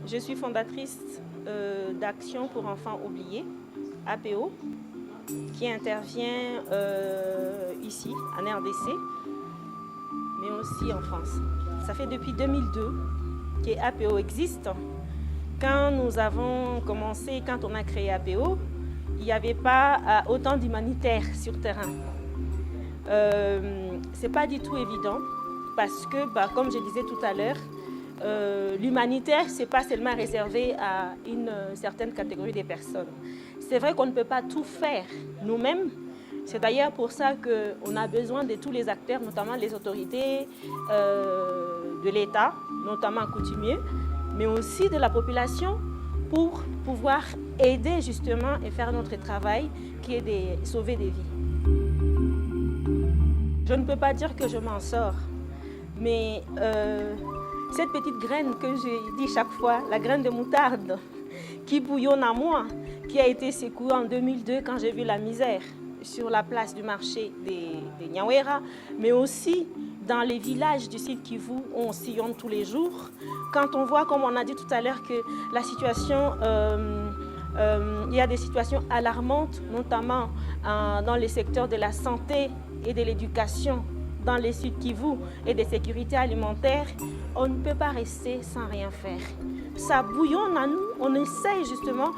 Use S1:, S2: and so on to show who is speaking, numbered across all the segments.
S1: Je suis fondatrice d'Action pour enfants oubliés, APO, qui intervient ici, en RDC, mais aussi en France. Ça fait depuis 2002 que APO existe. Quand nous avons commencé, quand on a créé APO, il n'y avait pas autant d'humanitaires sur terrain. Ce n'est pas du tout évident parce que, comme je disais tout à l'heure, l'humanitaire, ce n'est pas seulement réservé à une certaine catégorie de personnes. C'est vrai qu'on ne peut pas tout faire nous-mêmes. C'est d'ailleurs pour ça qu'on a besoin de tous les acteurs, notamment les autorités de l'État, notamment coutumiers, mais aussi de la population pour pouvoir aider justement et faire notre travail qui est de sauver des vies. Je ne peux pas dire que je m'en sors, mais cette petite graine que je dis chaque fois, la graine de moutarde qui bouillonne en moi, qui a été secouée en 2002 quand j'ai vu la misère sur la place du marché des Nyawera, mais aussi dans les villages du Sud Kivu où on sillonne tous les jours. Quand on voit, comme on a dit tout à l'heure, que la situation, il y a des situations alarmantes, notamment dans les secteurs de la santé et de l'éducation, dans les Sud Kivu et des sécurités alimentaires, on ne peut pas rester sans rien faire. Ça bouillonne à nous, on essaye justement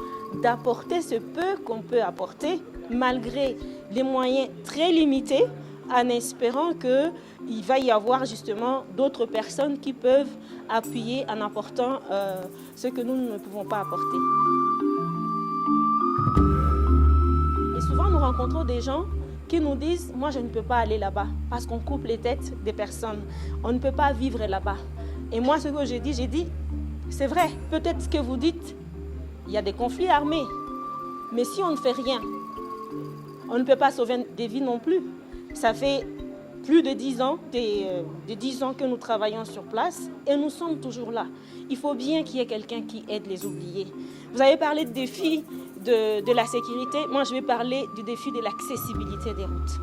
S1: d'apporter ce peu qu'on peut apporter, malgré les moyens très limités, en espérant qu'il va y avoir justement d'autres personnes qui peuvent appuyer en apportant ce que nous ne pouvons pas apporter. Et souvent, nous rencontrons des gens qui nous disent « moi, je ne peux pas aller là-bas parce qu'on coupe les têtes des personnes. On ne peut pas vivre là-bas. » Et moi, ce que j'ai dit, c'est vrai, peut-être ce que vous dites, il y a des conflits armés. Mais si on ne fait rien, on ne peut pas sauver des vies non plus. Ça fait plus de 10 ans, que nous travaillons sur place et nous sommes toujours là. Il faut bien qu'il y ait quelqu'un qui aide les oubliés. Vous avez parlé de défi de la sécurité. Moi, je vais parler du défi de l'accessibilité des routes.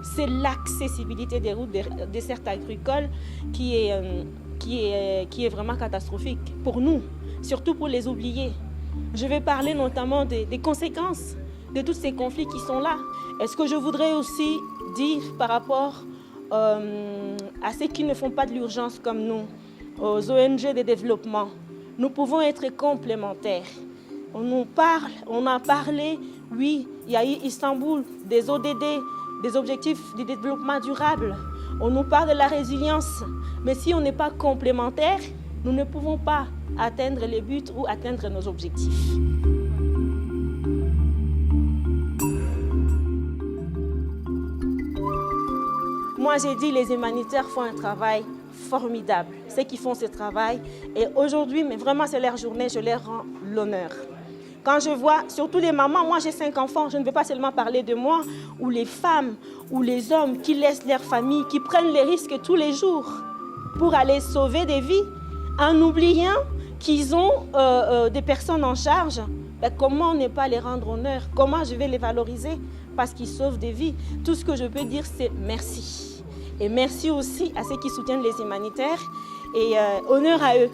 S1: C'est l'accessibilité des routes, des certes agricoles qui est vraiment catastrophique pour nous, surtout pour les oubliés. Je vais parler notamment des conséquences de tous ces conflits qui sont là. Est-ce que je voudrais aussi dire par rapport à ceux qui ne font pas de l'urgence comme nous, aux ONG de développement, nous pouvons être complémentaires. On a parlé, oui, il y a eu Istanbul, des ODD, des objectifs de développement durable. On nous parle de la résilience, mais si on n'est pas complémentaires, nous ne pouvons pas atteindre les buts ou atteindre nos objectifs. Moi, j'ai dit les humanitaires font un travail formidable. Ceux qui font ce travail, et aujourd'hui, mais vraiment c'est leur journée, je leur rends l'honneur. Quand je vois, surtout les mamans, moi j'ai 5 enfants, je ne veux pas seulement parler de moi, ou les femmes, ou les hommes qui laissent leur famille, qui prennent les risques tous les jours pour aller sauver des vies, en oubliant qu'ils ont des personnes en charge. Ben, comment ne pas les rendre honneur? Comment je vais les valoriser? Parce qu'ils sauvent des vies. Tout ce que je peux dire, c'est merci. Et merci aussi à ceux qui soutiennent les humanitaires et honneur à eux.